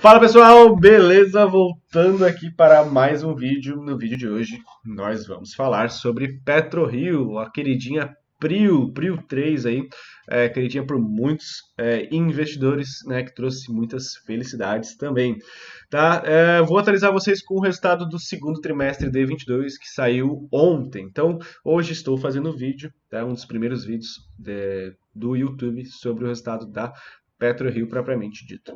Fala pessoal, beleza? Voltando aqui para mais um vídeo. No vídeo de hoje nós vamos falar sobre PetroRio, a queridinha Prio 3 aí, queridinha por muitos investidores, né, que trouxe muitas felicidades também. Tá? Vou atualizar vocês com o resultado do segundo trimestre de 22 que saiu ontem. Então hoje estou fazendo um vídeo, tá? Um dos primeiros vídeos do YouTube sobre o resultado da PetroRio propriamente dito.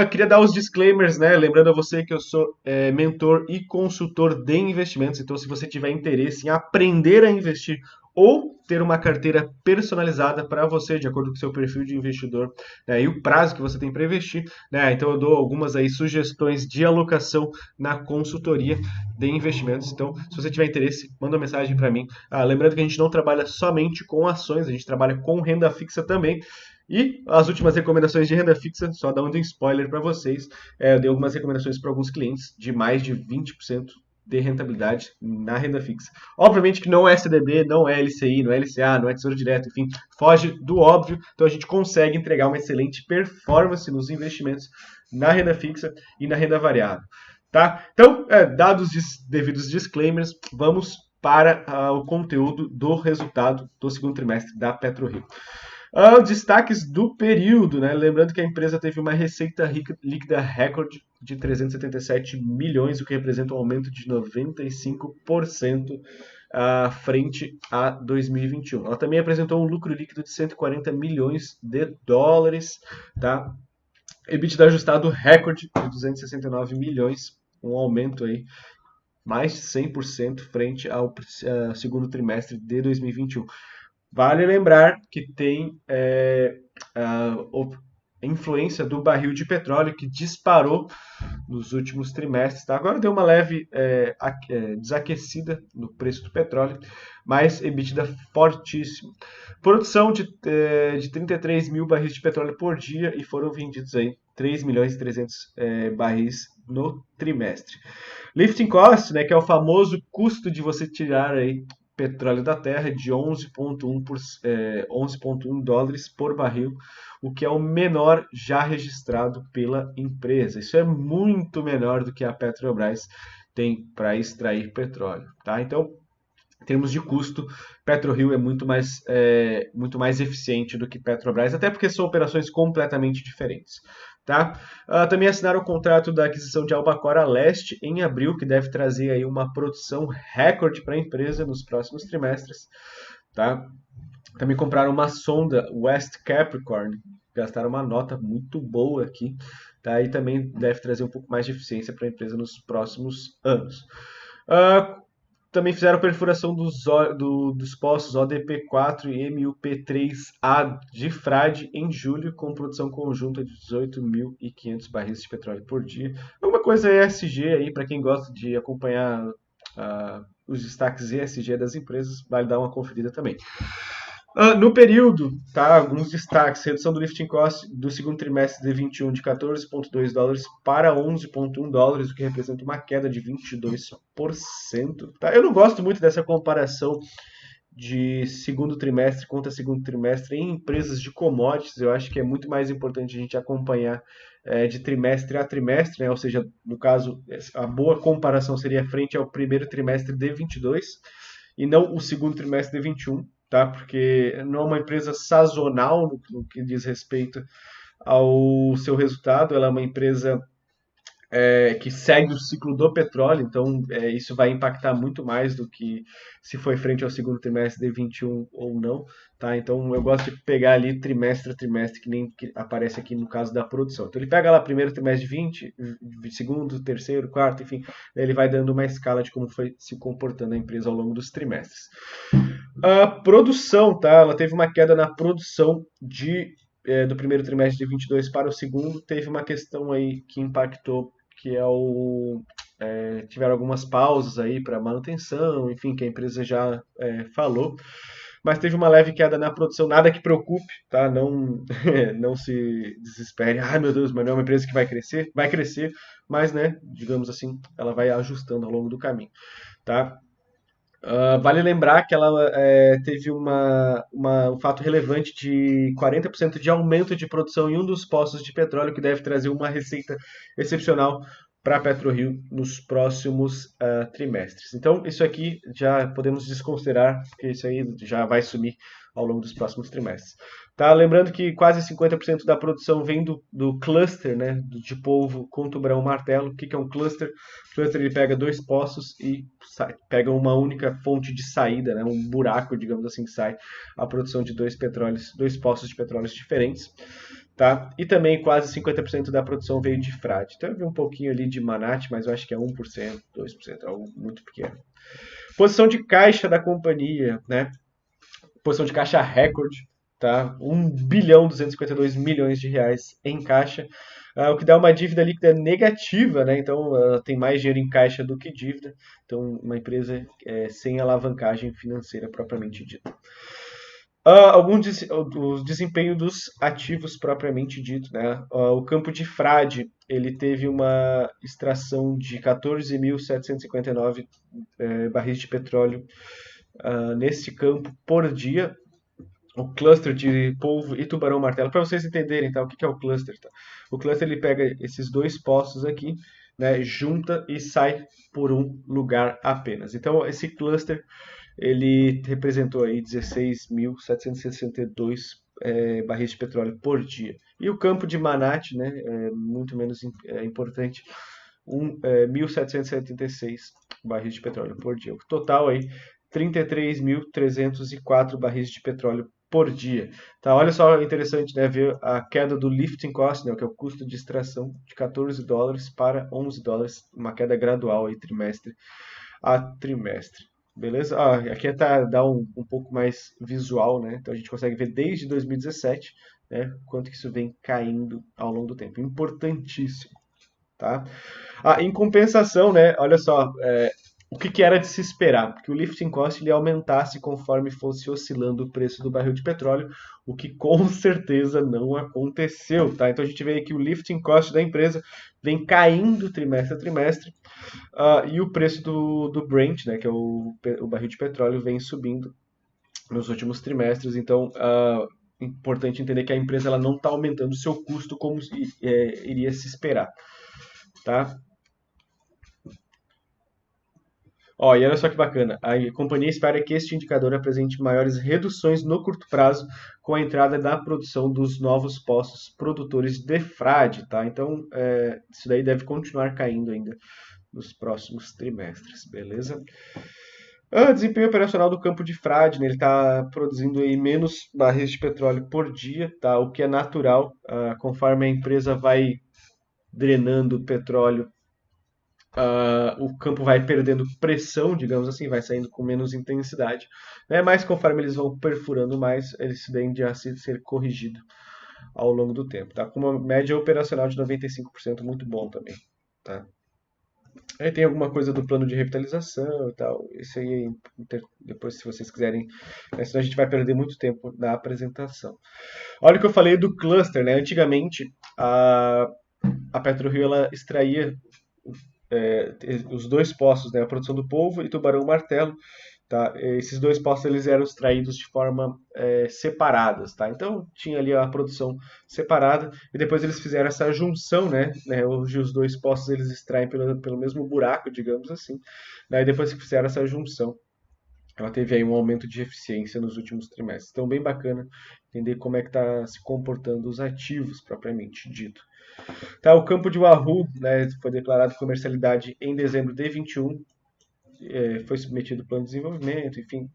Queria dar os disclaimers, né? Lembrando a você que eu sou mentor e consultor de investimentos. Então, se você tiver interesse em aprender a investir ou ter uma carteira personalizada para você, de acordo com o seu perfil de investidor, né, e o prazo que você tem para investir, né? Então, eu dou algumas aí sugestões de alocação na consultoria de investimentos. Então, se você tiver interesse, manda uma mensagem para mim. Lembrando que a gente não trabalha somente com ações, a gente trabalha com renda fixa também. E as últimas recomendações de renda fixa, só dando um spoiler para vocês, eu dei algumas recomendações para alguns clientes de mais de 20% de rentabilidade na renda fixa. Obviamente que não é CDB, não é LCI, não é LCA, não é Tesouro Direto, enfim, foge do óbvio, então a gente consegue entregar uma excelente performance nos investimentos na renda fixa e na renda variável. Tá? Então, dados os devidos disclaimers, vamos para o conteúdo do resultado do segundo trimestre da PetroRio. Destaques do período, né? Lembrando que a empresa teve uma receita líquida recorde de 377 milhões, o que representa um aumento de 95% frente a 2021. Ela também apresentou um lucro líquido de 140 milhões de dólares, tá? EBITDA ajustado recorde de 269 milhões, um aumento aí mais de 100% frente ao segundo trimestre de 2021. Vale lembrar que tem a influência do barril de petróleo que disparou nos últimos trimestres. Tá? Agora deu uma leve desaquecida no preço do petróleo, mas EBITDA fortíssimo. Produção de 33 mil barris de petróleo por dia e foram vendidos aí 3 milhões e 300 barris no trimestre. Lifting cost, né, que é o famoso custo de você tirar aí petróleo da terra de 11,1 dólares por barril, o que é o menor já registrado pela empresa. Isso é muito menor do que a Petrobras tem para extrair petróleo. Tá? Então, em termos de custo, PetroRio é muito mais eficiente do que Petrobras, até porque são operações completamente diferentes. Tá? Também assinaram o contrato da aquisição de Albacora Leste em abril, que deve trazer aí uma produção recorde para a empresa nos próximos trimestres. Tá? Também compraram uma sonda West Capricorn, gastaram uma nota muito boa aqui. Tá? E também deve trazer um pouco mais de eficiência para a empresa nos próximos anos. Uh, Também fizeram perfuração dos poços ODP4 e MUP3A de Frade em julho, com produção conjunta de 18.500 barris de petróleo por dia. Alguma coisa ESG aí, para quem gosta de acompanhar os destaques ESG das empresas, vale dar uma conferida também. No período, tá, alguns destaques: redução do lifting cost do segundo trimestre de 21 de 14,2 dólares para 11,1 dólares, o que representa uma queda de 22%. Tá? Eu não gosto muito dessa comparação de segundo trimestre contra segundo trimestre em empresas de commodities. Eu acho que é muito mais importante a gente acompanhar de trimestre a trimestre, né? Ou seja, no caso, a boa comparação seria frente ao primeiro trimestre de 22 e não o segundo trimestre de 21, tá? Porque não é uma empresa sazonal no que diz respeito ao seu resultado, ela é uma empresa que segue o ciclo do petróleo, então isso vai impactar muito mais do que se foi frente ao segundo trimestre de 21 ou não, tá? Então eu gosto de pegar ali trimestre a trimestre, que nem que aparece aqui no caso da produção. Então ele pega lá primeiro trimestre de 20, segundo, terceiro, quarto, enfim, ele vai dando uma escala de como foi se comportando a empresa ao longo dos trimestres. A produção, tá? Ela teve uma queda na produção do primeiro trimestre de 22 para o segundo. Teve uma questão aí que impactou, que tiveram algumas pausas aí para manutenção, enfim, que a empresa já falou. Mas teve uma leve queda na produção, nada que preocupe, tá? Não, não se desespere. Ai, meu Deus, mas não é uma empresa que vai crescer? Vai crescer, mas, né, digamos assim, ela vai ajustando ao longo do caminho, tá? Vale lembrar que ela teve um fato relevante de 40% de aumento de produção em um dos poços de petróleo, que deve trazer uma receita excepcional para a PetroRio nos próximos trimestres. Então, isso aqui já podemos desconsiderar, porque isso aí já vai sumir ao longo dos próximos trimestres. Tá? Lembrando que quase 50% da produção vem do cluster, né, de polvo com tubarão-martelo. O que que é um cluster? O cluster ele pega dois poços e pega uma única fonte de saída, né, um buraco, digamos assim, que sai a produção de dois poços de petróleos diferentes. Tá? E também quase 50% da produção veio de frade. Então eu vi um pouquinho ali de Manat, mas eu acho que é 1%, 2%, algo muito pequeno. Posição de caixa da companhia, né? Posição de caixa recorde, tá? 1,252 bilhões de reais em caixa, o que dá uma dívida líquida negativa, né? Então tem mais dinheiro em caixa do que dívida. Então uma empresa sem alavancagem financeira propriamente dita. O desempenho dos ativos propriamente dito, né? O campo de Frade ele teve uma extração de 14.759 barris de petróleo nesse campo por dia. O cluster de polvo e tubarão-martelo, para vocês entenderem, tá? O que é o cluster? Tá? O cluster ele pega esses dois poços aqui, né? Junta e sai por um lugar apenas. Então esse cluster ele representou aí 16.762 barris de petróleo por dia. E o campo de Manat, né, muito menos importante, 1.776 barris de petróleo por dia. O total aí, 33.304 barris de petróleo por dia. Tá, olha só, interessante, né, ver a queda do lifting cost, né, que é o custo de extração, de $14 para $11, uma queda gradual aí, trimestre a trimestre. Beleza? Aqui dá um pouco mais visual, né? Então a gente consegue ver desde 2017, né, quanto que isso vem caindo ao longo do tempo. Importantíssimo, tá? Em compensação, né, olha só, o que era de se esperar? Que o lifting cost ele aumentasse conforme fosse oscilando o preço do barril de petróleo, o que com certeza não aconteceu, tá? Então a gente vê que o lifting cost da empresa vem caindo trimestre a trimestre, e o preço do Brent, né, que é o barril de petróleo, vem subindo nos últimos trimestres. Então, importante entender que a empresa ela não está aumentando o seu custo como iria se esperar, tá? E olha só que bacana. A companhia espera que este indicador apresente maiores reduções no curto prazo com a entrada da produção dos novos postos produtores de frade, tá? Então, isso daí deve continuar caindo ainda nos próximos trimestres, beleza? Desempenho operacional do campo de Frade, né? Ele está produzindo aí menos barris de petróleo por dia, tá? O que é natural, conforme a empresa vai drenando o petróleo, o campo vai perdendo pressão, digamos assim, vai saindo com menos intensidade, né? Mas conforme eles vão perfurando mais, eles tendem a ser corrigido ao longo do tempo, tá? Com uma média operacional de 95%, muito bom também, tá? Aí tem alguma coisa do plano de revitalização e tal. Isso aí, depois, se vocês quiserem, senão a gente vai perder muito tempo na apresentação. Olha o que eu falei do cluster, né? Antigamente, a PetroRio ela extraía os dois poços, né? A produção do polvo e tubarão-martelo. Tá? Esses dois poços eles eram extraídos de forma separadas, tá? Então tinha ali a produção separada e depois eles fizeram essa junção, né? Hoje os dois poços eles extraem pelo mesmo buraco, digamos assim. Né? E depois que fizeram essa junção, ela teve aí um aumento de eficiência nos últimos trimestres. Então bem bacana entender como é que está se comportando os ativos propriamente dito. Tá, o campo de Wahoo, né, foi declarado comercialidade em dezembro de 21, foi submetido ao plano de desenvolvimento, enfim.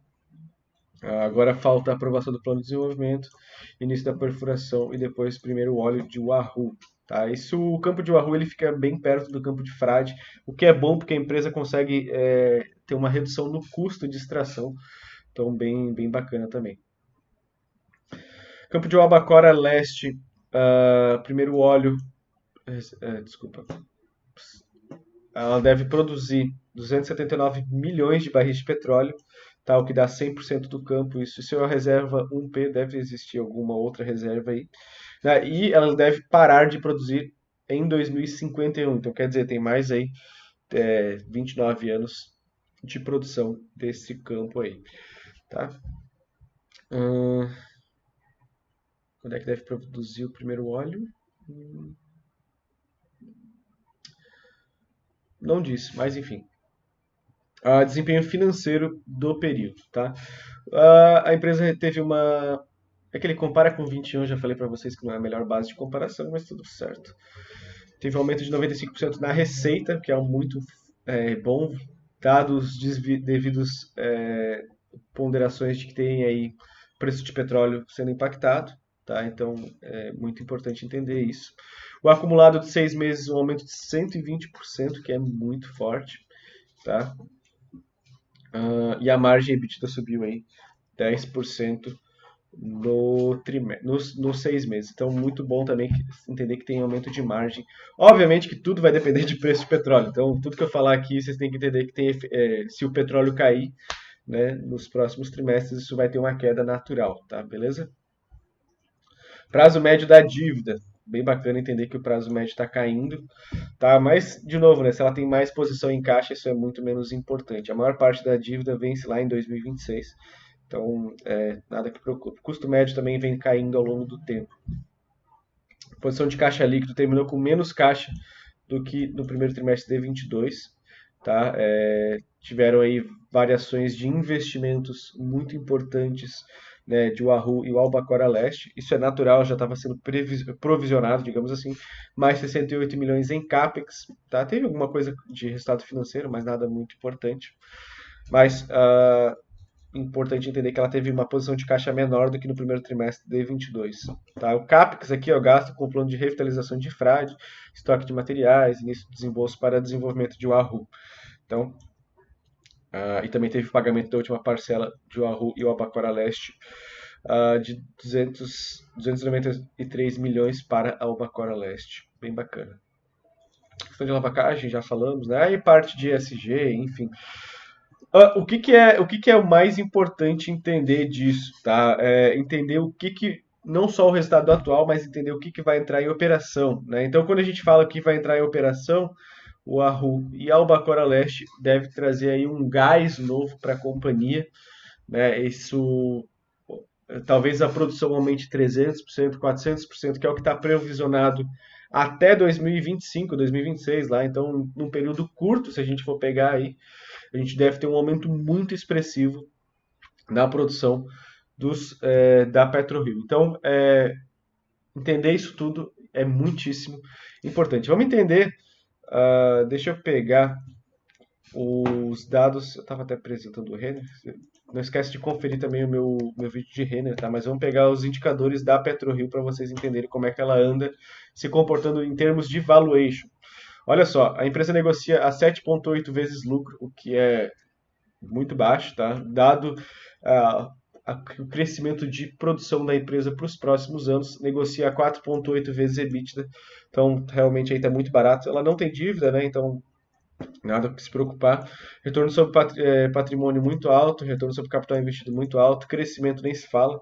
Agora falta a aprovação do plano de desenvolvimento, início da perfuração e depois primeiro óleo de Wahoo. Tá? O campo de Wahoo ele fica bem perto do campo de Frade, o que é bom porque a empresa consegue ter uma redução no custo de extração. Então bem bacana também. Campo de Albacora Leste, primeiro óleo, desculpa, ela deve produzir 279 milhões de barris de petróleo, tá? O que dá 100% do campo. Isso se é uma reserva 1P, deve existir alguma outra reserva aí. Né? E ela deve parar de produzir em 2051. Então, quer dizer, tem mais aí 29 anos de produção desse campo aí, tá? Hum, Quando é que deve produzir o primeiro óleo? Não disse, mas enfim. Desempenho financeiro do período, tá? A empresa teve uma... É que ele compara com 21, já falei para vocês que não é a melhor base de comparação, mas tudo certo. Teve um aumento de 95% na receita, que é muito bom, dados devidos ponderações de que tem aí preço de petróleo sendo impactado, tá? Então é muito importante entender isso. O acumulado de 6 meses, um aumento de 120%, que é muito forte, tá? E a margem EBITDA subiu aí 10% nos 6 meses. Então, muito bom também entender que tem aumento de margem. Obviamente que tudo vai depender de preço de petróleo. Então, tudo que eu falar aqui, vocês têm que entender que se o petróleo cair, né, nos próximos trimestres, isso vai ter uma queda natural, tá? Beleza? Prazo médio da dívida. Bem bacana entender que o prazo médio está caindo, tá? Mas, de novo, né, se ela tem mais posição em caixa, isso é muito menos importante. A maior parte da dívida vence lá em 2026. Então, nada que preocupe. O custo médio também vem caindo ao longo do tempo. A posição de caixa líquido terminou com menos caixa do que no primeiro trimestre de 22. Tá? Tiveram aí variações de investimentos muito importantes, né, de Wahoo e o Albacora Leste. Isso é natural, já estava sendo provisionado, digamos assim. Mais 68 milhões em CAPEX. Tá? Teve alguma coisa de resultado financeiro, mas nada muito importante. Mas importante entender que ela teve uma posição de caixa menor do que no primeiro trimestre de 22. Tá? O CAPEX aqui é o gasto com o plano de revitalização de frade, estoque de materiais, início de desembolso para desenvolvimento de Wahoo. Então, e também teve pagamento da última parcela de Wahoo e o Albacora Leste de 293 milhões para a Albacora Leste. Bem bacana. Questão de alavancagem, já falamos, né? E parte de ESG, enfim. O que é o mais importante entender disso, tá? Entender não só o resultado atual, mas entender o que vai entrar em operação, né? Então, quando a gente fala que vai entrar em operação, o Wahoo e a Albacora Leste deve trazer aí um gás novo para a companhia, né? Isso, talvez a produção aumente 300%, 400%, que é o que está previsionado até 2025, 2026 lá. Então, num período curto, se a gente for pegar aí, a gente deve ter um aumento muito expressivo na produção da PetroRio. Então, entender isso tudo é muitíssimo importante. Vamos entender, deixa eu pegar os dados, eu estava até apresentando o Renner, não esquece de conferir também o meu vídeo de Renner, tá? Mas vamos pegar os indicadores da PetroRio para vocês entenderem como é que ela anda se comportando em termos de valuation. Olha só, a empresa negocia a 7,8 vezes lucro, o que é muito baixo, tá? Dado o crescimento de produção da empresa para os próximos anos, negocia a 4,8 vezes EBITDA, então realmente aí está muito barato. Ela não tem dívida, né? Então nada que se preocupar. Retorno sobre patrimônio muito alto, retorno sobre capital investido muito alto, crescimento nem se fala.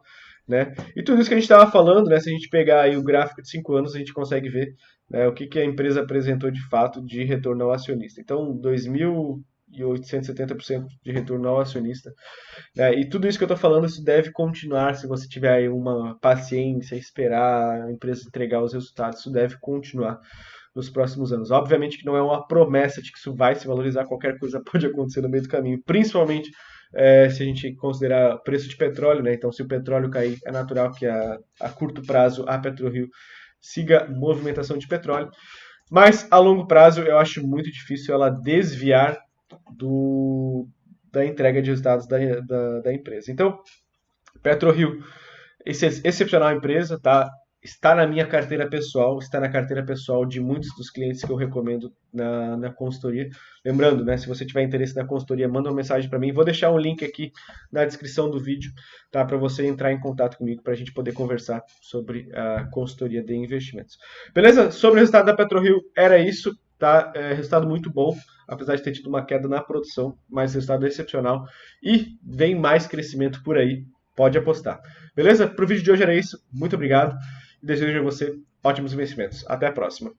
Né? E tudo isso que a gente estava falando, né, se a gente pegar aí o gráfico de 5 anos, a gente consegue ver, né, o que a empresa apresentou de fato de retorno ao acionista. Então, 2.870% de retorno ao acionista. Né? E tudo isso que eu estou falando, isso deve continuar se você tiver aí uma paciência, esperar a empresa entregar os resultados, isso deve continuar nos próximos anos. Obviamente que não é uma promessa de que isso vai se valorizar, qualquer coisa pode acontecer no meio do caminho, principalmente se a gente considerar preço de petróleo, né? Então, se o petróleo cair, é natural que a curto prazo a PetroRio siga movimentação de petróleo. Mas, a longo prazo, eu acho muito difícil ela desviar da entrega de resultados da empresa. Então, PetroRio, excepcional empresa, tá? Está na minha carteira pessoal, está na carteira pessoal de muitos dos clientes que eu recomendo na consultoria. Lembrando, né, se você tiver interesse na consultoria, manda uma mensagem para mim. Vou deixar um link aqui na descrição do vídeo, tá, para você entrar em contato comigo para a gente poder conversar sobre a consultoria de investimentos. Beleza? Sobre o resultado da PetroRio, era isso, tá? Resultado muito bom, apesar de ter tido uma queda na produção, mas resultado excepcional e vem mais crescimento por aí. Pode apostar. Beleza? Para o vídeo de hoje era isso. Muito obrigado. E desejo a você ótimos investimentos. Até a próxima.